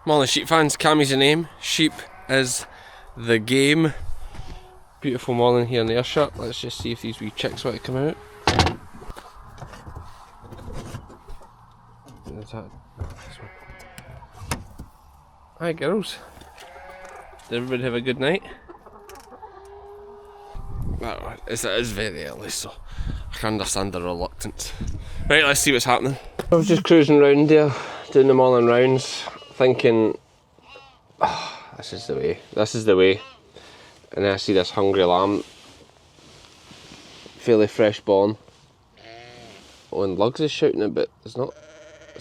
Morning sheep fans, Cammy's the name, sheep is the game. Beautiful morning here in the Ayrshire. Let's just see if these wee chicks want to come out. Is that this one? Hi girls. Did everybody have a good night? Well, it is very early, so I can understand the reluctance. Right, let's see what's happening. I was just cruising around there, doing the morning rounds, thinking, oh, this is the way. And then I see this hungry lamb, fairly fresh born. Oh, and Lugs is shouting it, but it's not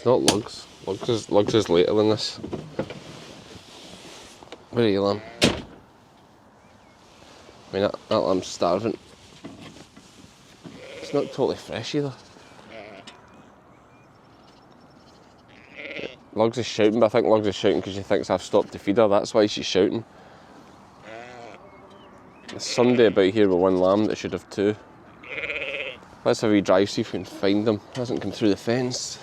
Lugs. Lugs is later than this. Where are you, lamb? I mean, that lamb's starving. It's not totally fresh either. Lugs is shouting, but I think Lugs is shouting because she thinks I've stopped to feed her. That's why she's shouting. There's somebody about here with one lamb that should have two. Let's have a wee drive, see if we can find them. Hasn't come through the fence.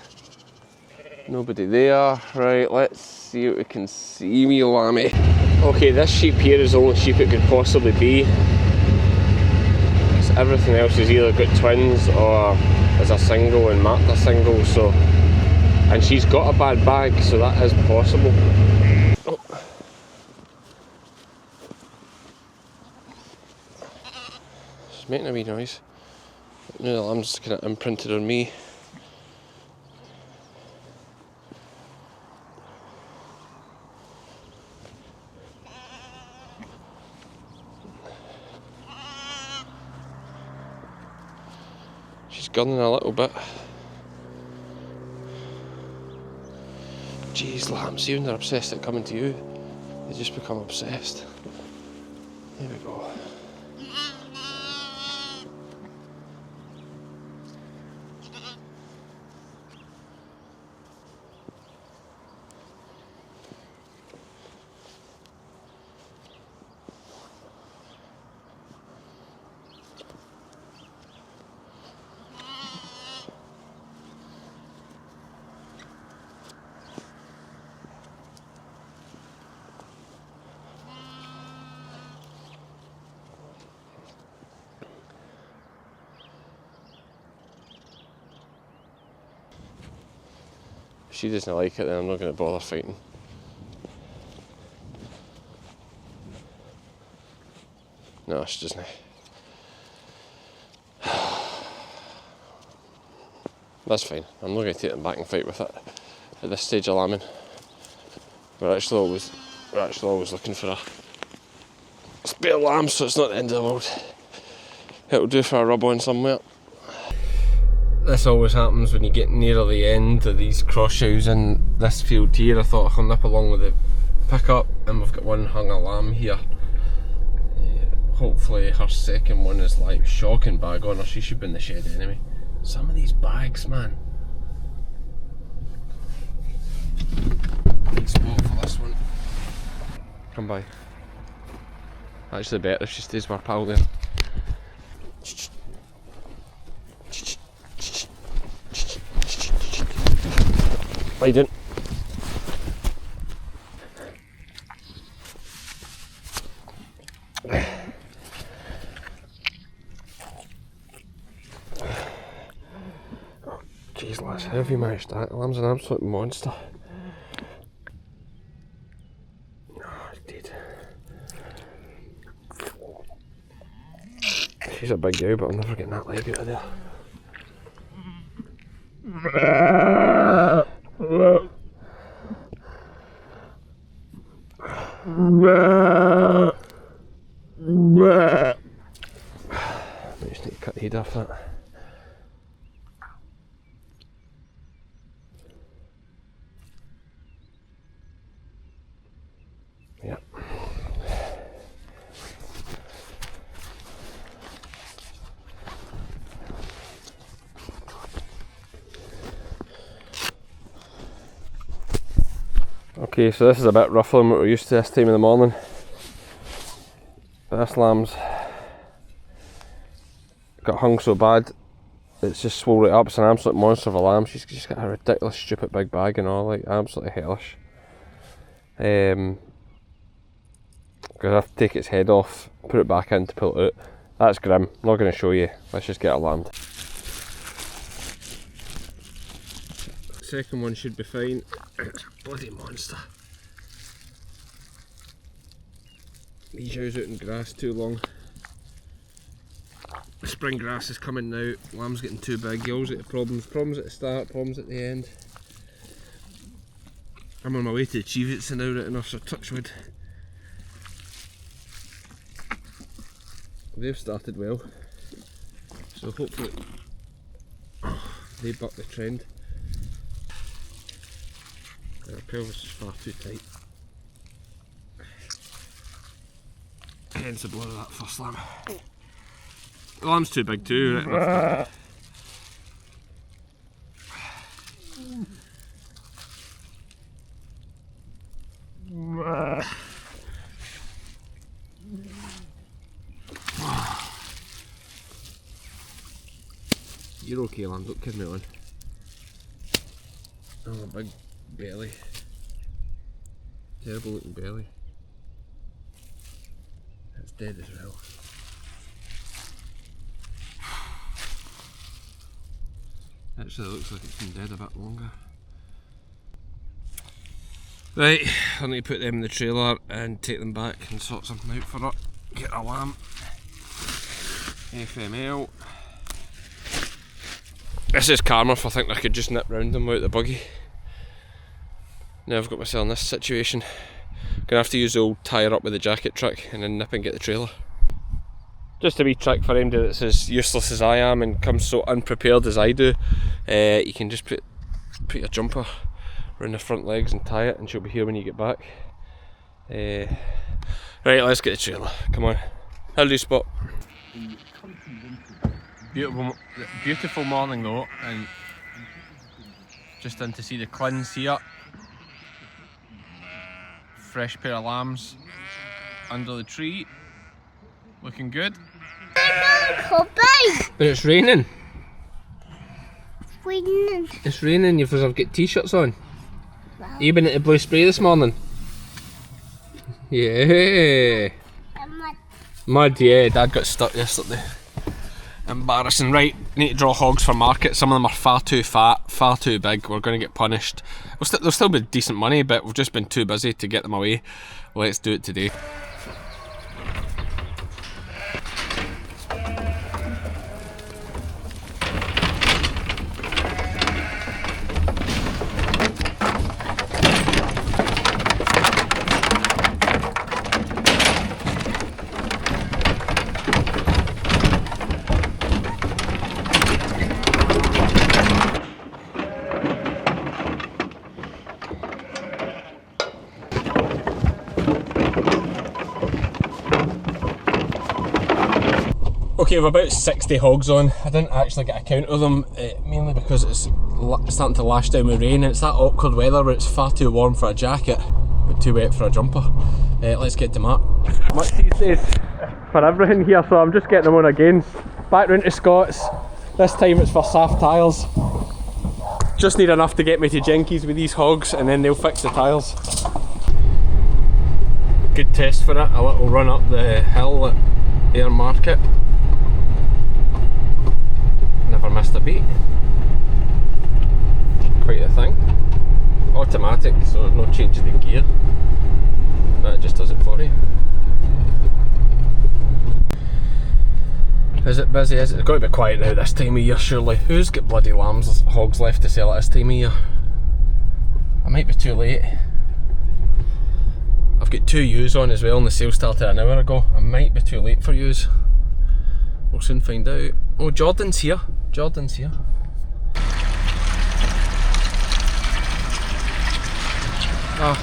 Nobody there. Right, let's see what we can see, wee lammy. Okay, this sheep here is the only sheep it could possibly be. Because everything else is either got twins or is a single and marked a single, so. And she's got a bad bag, so that is possible. Oh. She's making a wee noise. Now the lamb's kind of imprinted on me. She's gunning a little bit. Jeez, lambs, see when they're obsessed at coming to you, they just become obsessed. There we go. If she doesn't like it, then I'm not going to bother fighting. No, she doesn't. That's fine. I'm not going to take them back and fight with it at this stage of lambing. We're actually always looking for a spare lamb, so it's not the end of the world. It'll do for a rub on somewhere. This always happens when you get nearer the end of these cross shows in this field here. I thought I'd nip along with the pickup, and we've got one hung a lamb here. Hopefully her second one is like shocking bag on her. She should be in the shed anyway. Some of these bags, man. Big spot for this one. Come by. Actually better if she stays with her pal there. Lie down. Jeez lads, how have you managed that? The lamb's an absolute monster. Oh, he's dead. She's a big ewe, but I'm never getting that leg out of there. I just need to cut the head off that. Yeah. Okay, so this is a bit rougher than what we're used to this time of the morning. But this lamb's got hung so bad, it's just swole right up. It's an absolute monster of a lamb. She's just got a ridiculous stupid big bag and all, like absolutely hellish. because I have to take its head off, put it back in to pull it out. That's grim, I'm not going to show you, let's just get it lambed. Second one should be fine. It's a bloody monster. These ewes out in grass too long. The spring grass is coming now, lamb's getting too big, you always get the problems at the start, problems at the end. I'm on my way to achieve it, so now right enough, so touch wood. They've started well, so hopefully they buck the trend. Their pelvis is far too tight. Hence the blood of that first lamb. The lamb's too big too, right? You're okay, lamb, don't kid me on. Oh, a big belly. Terrible looking belly. It's dead as well. Actually, it looks like it's been dead a bit longer. Right, I need to put them in the trailer and take them back and sort something out for it. Get a lamb. FML. This is calmer if I think I could just nip round them without the buggy. Now I've got myself in this situation. Gonna have to use the old tyre up with the jacket trick and then nip and get the trailer. Just a wee trick for anybody that's as useless as I am and comes so unprepared as I do. You can just put your jumper around the front legs and tie it, and she'll be here when you get back. Right, let's get the trailer. Come on. How do you spot? Beautiful morning though, and just in to see the clins here. Fresh pair of lambs under the tree, looking good. But it's raining. It's raining. You've got t-shirts on. Wow. You been at the Blue Spray this morning? Yeah. Mud, yeah. Dad got stuck yesterday. Embarrassing. Right, need to draw hogs for market. Some of them are far too fat, far too big. We're going to get punished. They'll still be decent money, but we've just been too busy to get them away. Let's do it today. Okay, we've about 60 hogs on. I didn't actually get a count of them, mainly because it's starting to lash down with rain, and it's that awkward weather where it's far too warm for a jacket, but too wet for a jumper. Let's get to Mark. Much these days for everything here, so I'm just getting them on again. Back round to Scott's. This time it's for soft tyres. Just need enough to get me to Jenkies with these hogs, and then they'll fix the tyres. Good test for it, a little run up the hill at Ayr Market. Never missed a beat. Quite a thing. Automatic, so no change in the gear. That just does it for you. Is it busy? Is it? It's got to be quiet now this time of year, surely. Who's got bloody lambs, hogs left to sell at this time of year? I might be too late. I've got 2 ewes on as well, and the sale started an hour ago. I might be too late for ewes. We'll soon find out. Oh, Jordan's here. Jordan's here. Ah,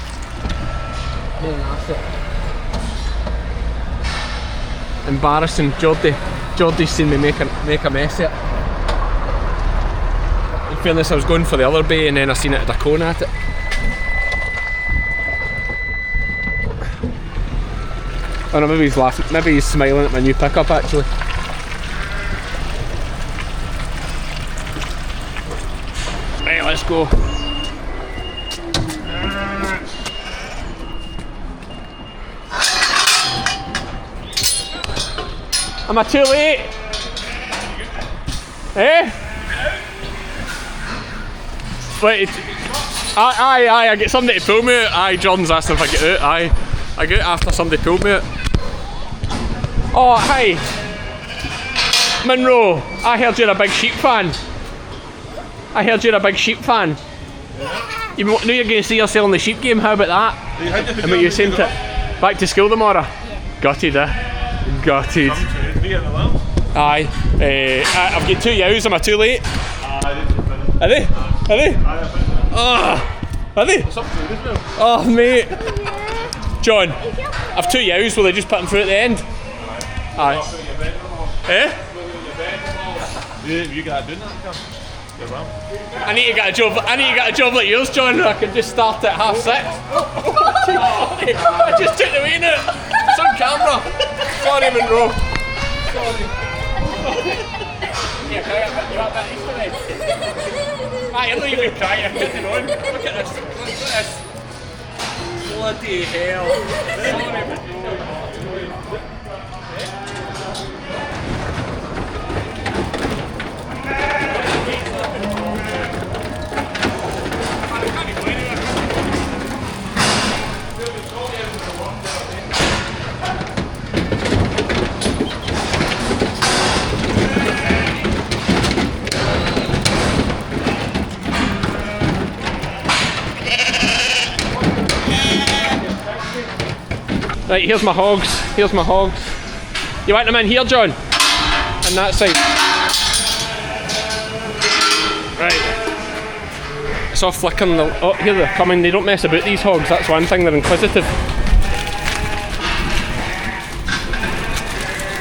no asset. Embarrassing. Geordie's seen me make a mess of it. In fairness, I was going for the other bay and then I seen it had a cone at it. Oh no, maybe he's laughing. Maybe he's smiling at my new pickup actually. Right, let's go. Am I too late? Eh? Wait, aye, I get somebody to pull me out. Aye, Jordan's asking if I get out. Aye, I get out after somebody pulled me out. Oh, hi. Monroe, I heard you're a big sheep fan. I heard you're a big sheep fan. You know you're going to see yourself in the sheep game, how about that? And what you saying to back to school tomorrow? Yeah. Gutted, Gutted. Aye. I've got 2 ewes, am I too late? Are they? Are they? Oh, are they? Oh, mate. John, I've 2 ewes, will they just put them through at the end? Aye. Eh? You got doing that, I need to get a job. I need to get a job like yours, John. I can just start at 6:30. I just took the wheel out. It's on camera. Sorry, Monroe. Sorry. Yeah, can I get you up that Easter egg? I'm not even crying. I'm putting on. Look at this. Look at this. Bloody hell. Sorry, Monroe. Right, here's my hogs. Here's my hogs. You want them in here, John? On that side. Right. It's all flickering. Oh, here they're coming. They don't mess about, these hogs. That's one thing. They're inquisitive.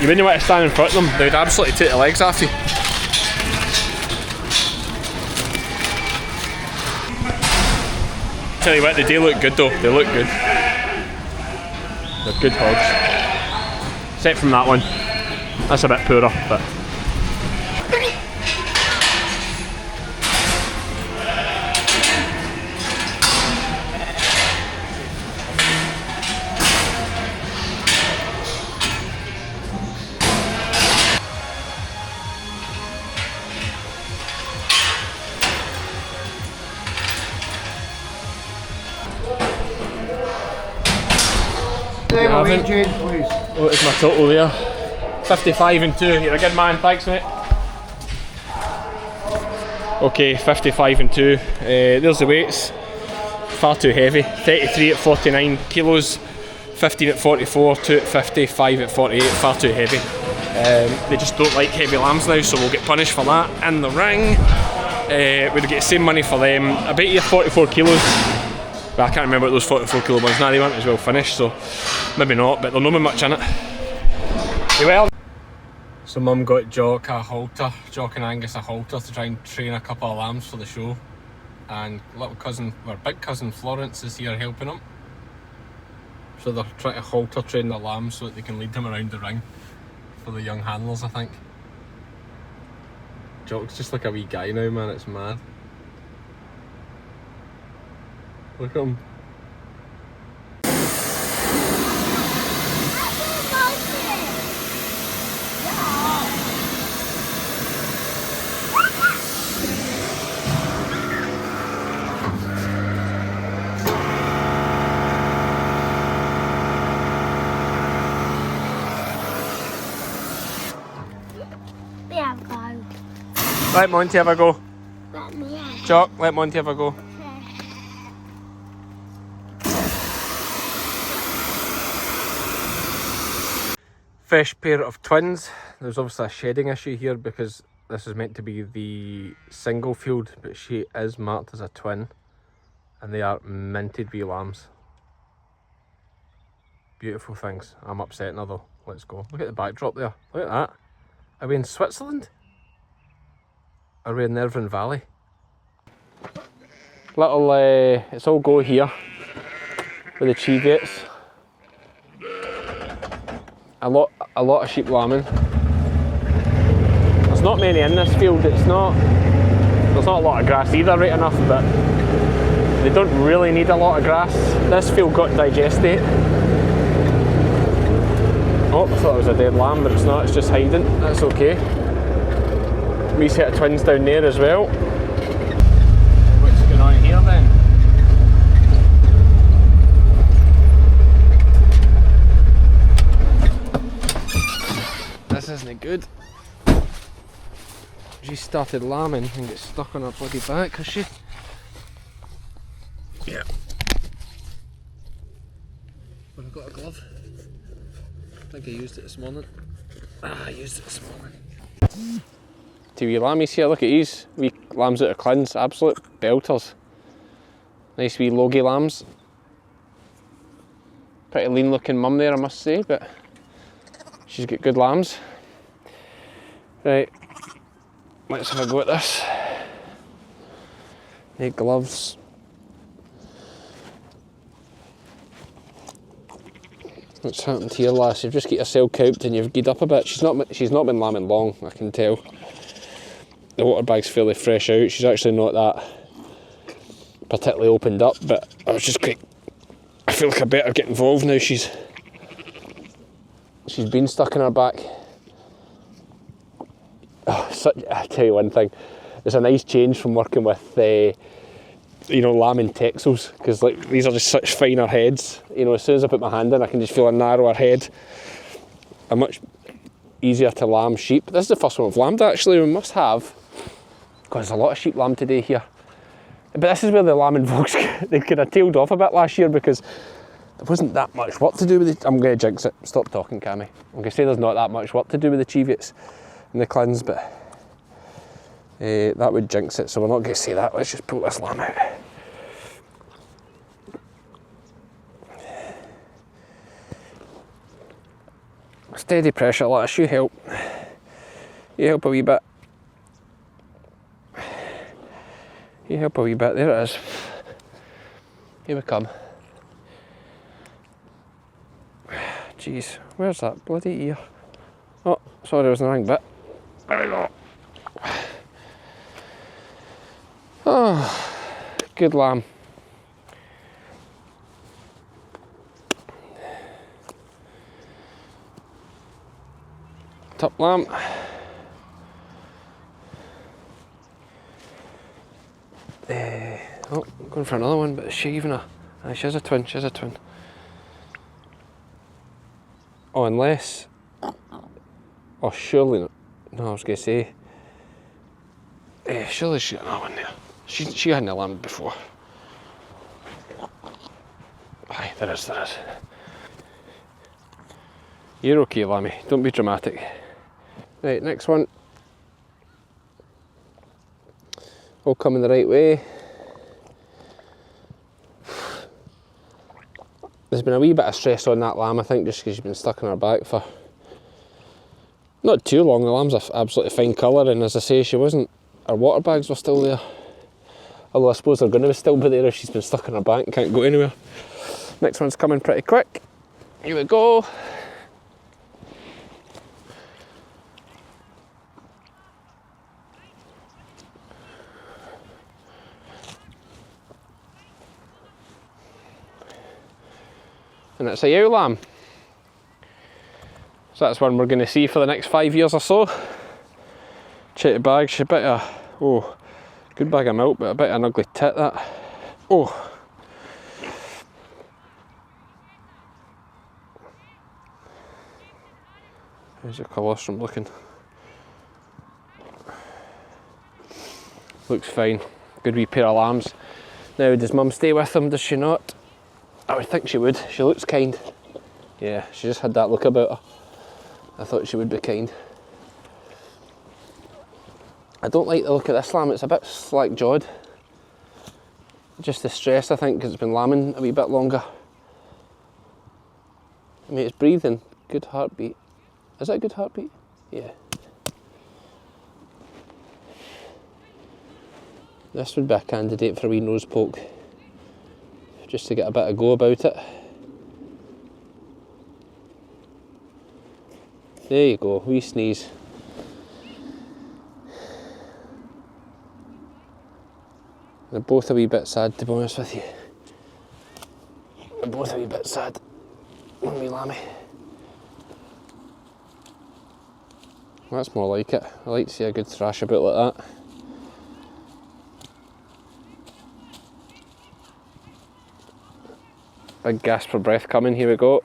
You wouldn't want to stand in front of them. They would absolutely take the legs off you. Tell you what, they do look good though. They look good. They're good hogs. Except from that one. That's a bit poorer, but... What is my total there? 55 and 2. You're a good man, thanks mate. Okay, 55 and 2. There's the weights. Far too heavy. 33 at 49 kilos, 15 at 44, 2 at 50, 5 at 48. Far too heavy. They just don't like heavy lambs now, so we'll get punished for that in the ring. We'll get the same money for them. I bet you 44 kilos. But I can't remember what those 44 kilo ones. Nah, they weren't as well finished, so maybe not, but they'll not be much in it. Well. So Mum got Jock a halter, Jock and Angus a halter to try and train a couple of lambs for the show. And little cousin, or big cousin Florence is here helping them. So they're trying to halter train the lambs so that they can lead them around the ring for the young handlers, I think. Jock's just like a wee guy now, man, it's mad. Look at him. Let Monty have a go. Jock, let Monty have a go. Fresh pair of twins. There's obviously a shedding issue here because this is meant to be the single field, but she is marked as a twin, and they are minted wee lambs. Beautiful things. I'm upsetting her though. Let's go. Look at the backdrop there. Look at that. Are we in Switzerland? Are we in Nervin Valley? Little, it's all go here with the Chevettes. A lot of sheep lambing. There's not many in this field. There's not a lot of grass either, right enough, but they don't really need a lot of grass. This field got digestate. up. I thought it was a dead lamb, but it's not, it's just hiding. That's okay. Wee set of twins down there as well. What's going on here then? This isn't good. She started lambing and gets stuck on her bloody back, has she? Yeah. But I've got a glove. I think I used it this morning. I used it this morning. Two wee lammies here, look at these. Wee lambs out of clins, absolute belters. Nice wee logie lambs. Pretty lean looking mum there, I must say, but she's got good lambs. Right, let's have a go at this. Need gloves. What's happened here, lass? You've just got yourself cowped and you've gied up a bit. She's not been lambing long, I can tell. The water bag's fairly fresh out. She's actually not that particularly opened up, but I was just quick. I feel like I better get involved now. She's been stuck in her back. Oh, I tell you one thing, it's a nice change from working with you know, lambing Texels, because like these are just such finer heads. You know, as soon as I put my hand in, I can just feel a narrower head. A much easier to lamb sheep. This is the first one we've lambed actually. We must have, because there's a lot of sheep lamb today here. But this is where the lambing folks, they kind of tailed off a bit last year because there wasn't that much work to do with it. I'm going to jinx it. Stop talking, Cammy. I'm going to say there's not that much work to do with the Cheviots and the clins, but that would jinx it, so we're not going to say that. Let's just pull this lamb out. Steady pressure, lass, you help. You help a wee bit. You help a wee bit, there it is. Here we come. Jeez, where's that bloody ear? Oh, sorry, there was the wrong bit. There we go. Oh, good lamb. Top lamb. Oh, going for another one, but is she even a... she has a twin, she has a twin. Oh, unless... Oh, surely not. No, I was going to say... surely she got another one there. She hadn't lambed before. Aye, there is. You're okay, lammy, don't be dramatic. Right, next one. All coming the right way. There's been a wee bit of stress on that lamb, I think, just because she's been stuck on her back for not too long. The lamb's an absolutely fine colour, and as I say, her water bags were still there. Although I suppose they're going to still be there if she's been stuck on her back and can't go anywhere. Next one's coming pretty quick. Here we go. And it's a ewe lamb. So that's one we're going to see for the next 5 years or so. Check the bag, she's a bit of, good bag of milk, but a bit of an ugly tit that. Oh. How's your colostrum looking? Looks fine. Good wee pair of lambs. Now, does mum stay with them, does she not? I would think she would. She looks kind. Yeah, she just had that look about her. I thought she would be kind. I don't like the look of this lamb, it's a bit slack-jawed. Just the stress, I think, because it's been lambing a wee bit longer. I mean, it's breathing, good heartbeat. Is that a good heartbeat? Yeah. This would be a candidate for a wee nose poke, just to get a bit of go about it. There you go, wee sneeze. They're both a wee bit sad, to be honest with you. They're both a wee bit sad. Wee lammy. That's more like it. I like to see a good thrash about like that. Big gasp for breath coming, here we go.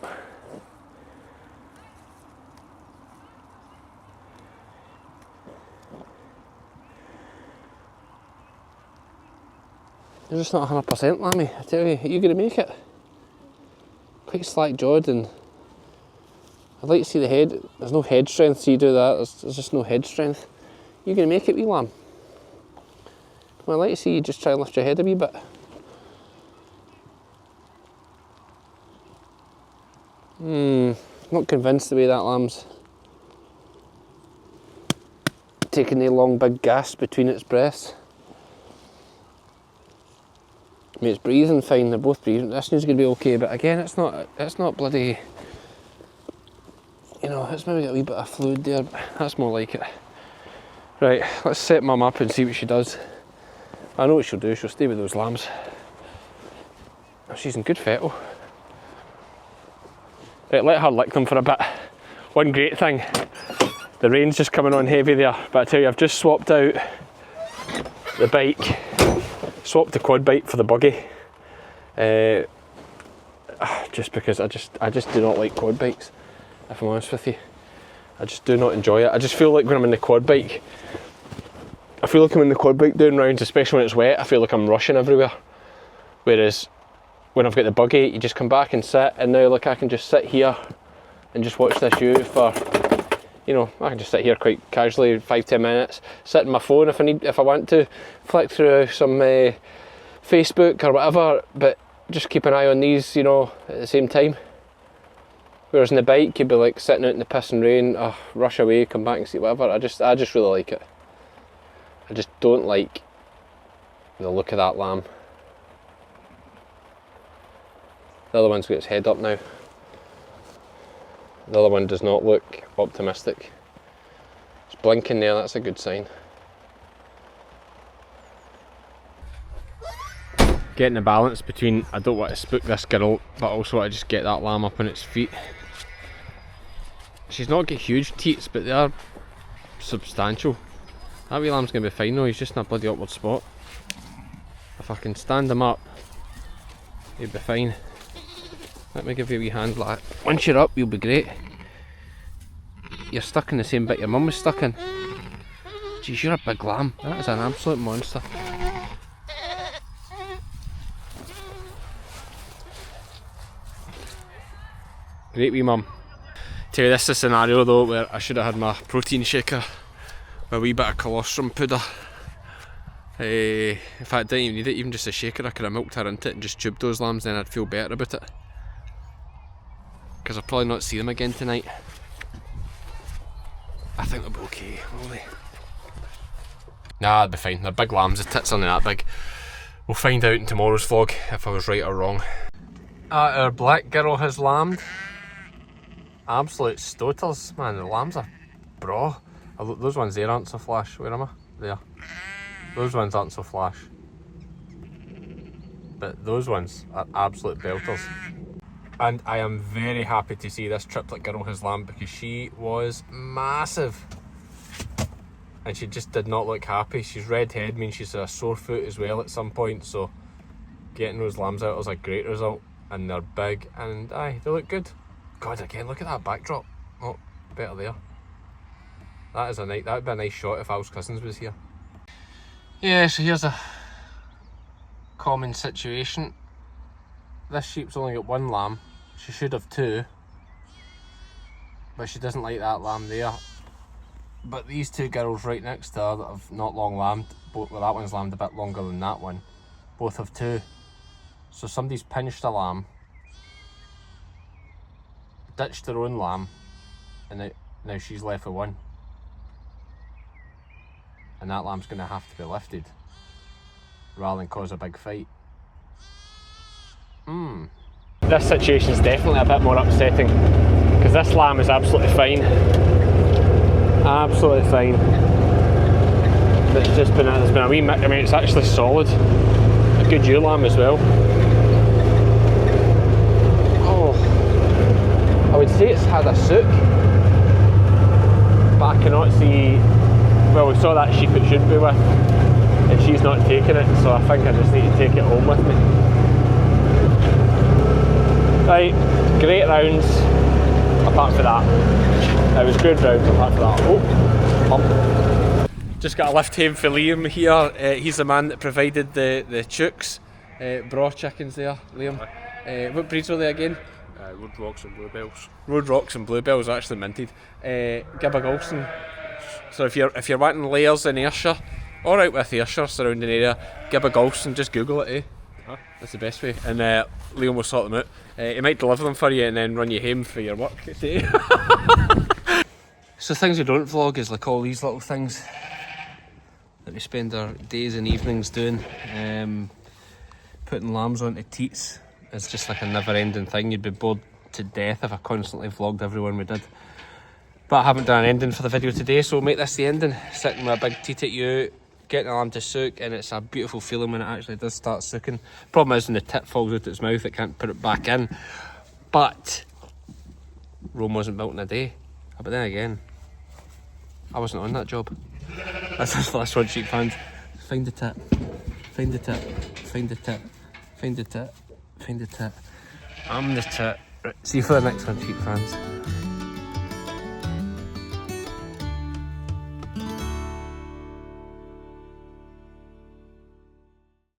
You're just not 100%, Lammy, I tell you. Are you going to make it? Quite slack jawed, and I'd like to see the head. There's no head strength, so you do that. There's just no head strength. You going to make it, wee lamb? Well, I'd like to see you just try and lift your head a wee bit. Not convinced the way that lamb's taking the long big gasp between its breaths. I mean, it's breathing fine, they're both breathing. This one's going to be okay, but again, it's not bloody, you know, it's maybe got a wee bit of fluid there, but that's more like it. Right, let's set Mum up and see what she does. I know what she'll do, she'll stay with those lambs. She's in good fettle. Right, let her lick them for a bit. One great thing, the rain's just coming on heavy there, but I tell you, I've just swapped out the bike, swapped the quad bike for the buggy. Just because I just do not like quad bikes, if I'm honest with you. I just do not enjoy it. I just feel like when I'm in the quad bike, doing rounds, especially when it's wet, I feel like I'm rushing everywhere. Whereas when I've got the buggy, you just come back and sit, and now look, I can just sit here and just watch this ewe for, you know, I can just sit here quite casually, 5-10 minutes, sit on my phone if I want to, flick through some Facebook or whatever, but just keep an eye on these, you know, at the same time. Whereas on the bike, you'd be like sitting out in the piss and rain, rush away, come back and see whatever. I just really like it. I just don't like the look of that lamb. The other one's got its head up now. The other one does not look optimistic. It's blinking there, that's a good sign. Getting the balance between, I don't want to spook this girl, but also want to just get that lamb up on its feet. She's not got huge teats, but they are substantial. That wee lamb's going to be fine though, he's just in a bloody upward spot. If I can stand him up, he'll be fine. Let me give you a wee hand like that. Once you're up, you'll be great. You're stuck in the same bit your mum was stuck in. Jeez, you're a big lamb. That is an absolute monster. Great wee mum. Tell you, this is a scenario though where I should have had my protein shaker with a wee bit of colostrum powder. In fact, I didn't even need it, even just a shaker. I could have milked her into it and just tubed those lambs, then I'd feel better about it. Because I'll probably not see them again tonight. I think they'll be okay, will they? Nah, they'll be fine. They're big lambs, the tits aren't that big. We'll find out in tomorrow's vlog if I was right or wrong. Our black girl has lambed. Absolute stoters, man, the lambs are bra. Those ones there aren't so flash. Where am I? There. Those ones aren't so flash. But those ones are absolute belters. And I am very happy to see this triplet girl has lambed because she was massive. And she just did not look happy. She's red-head, means she's a sore foot as well at some point, so getting those lambs out was a great result. And they're big, and aye, they look good. God, again, look at that backdrop. Oh, better there. That is a nice, that would be a nice shot if Al's Cousins was here. Yeah, so here's a common situation. This sheep's only got one lamb. She should have two, but she doesn't like that lamb there. But these two girls right next to her that have not long lambed, both, well, that one's lambed a bit longer than that one, both have two. So somebody's pinched a lamb, ditched their own lamb, and now she's left with one. And that lamb's going to have to be lifted rather than cause a big fight. This situation is definitely a bit more upsetting because this lamb is absolutely fine. Absolutely fine. But it's just been there's been a wee mix. I mean, it's actually solid. A good ewe lamb as well. Oh, I would say it's had a sook, but I cannot see, well, we saw that sheep it should be with, and she's not taking it, so I think I just need to take it home with me. Right, great rounds, apart from that. It was good rounds apart from that. Oh, pump. Just got a lift home for Liam here. He's the man that provided the chooks, braw chickens there, Liam. What breeds were they again? Road Rocks and Bluebells. Road Rocks and Bluebells, actually minted. Gibbergolson. So if you're wanting layers in Ayrshire, alright with Ayrshire, surrounding area, Gibbergolson, just Google it, eh? Huh? That's the best way. And Liam will sort them out. He might deliver them for you and then run you home for your work today. So things we don't vlog is like all these little things that we spend our days and evenings doing. Putting lambs onto teats is just like a never-ending thing. You'd be bored to death if I constantly vlogged everyone we did. But I haven't done an ending for the video today, so we'll make this the ending. Sitting with a big teat at you, getting the lamb to sook, and it's a beautiful feeling when it actually does start sooking. Problem is when the tit falls out its mouth, it can't put it back in. But Rome wasn't built in a day. But then again, I wasn't on that job. That's just for this one, sheep fans. Find the tit, find the tit, find the tit, find the tit, find the tit. I'm the tit. Right, see you for the next one, sheep fans.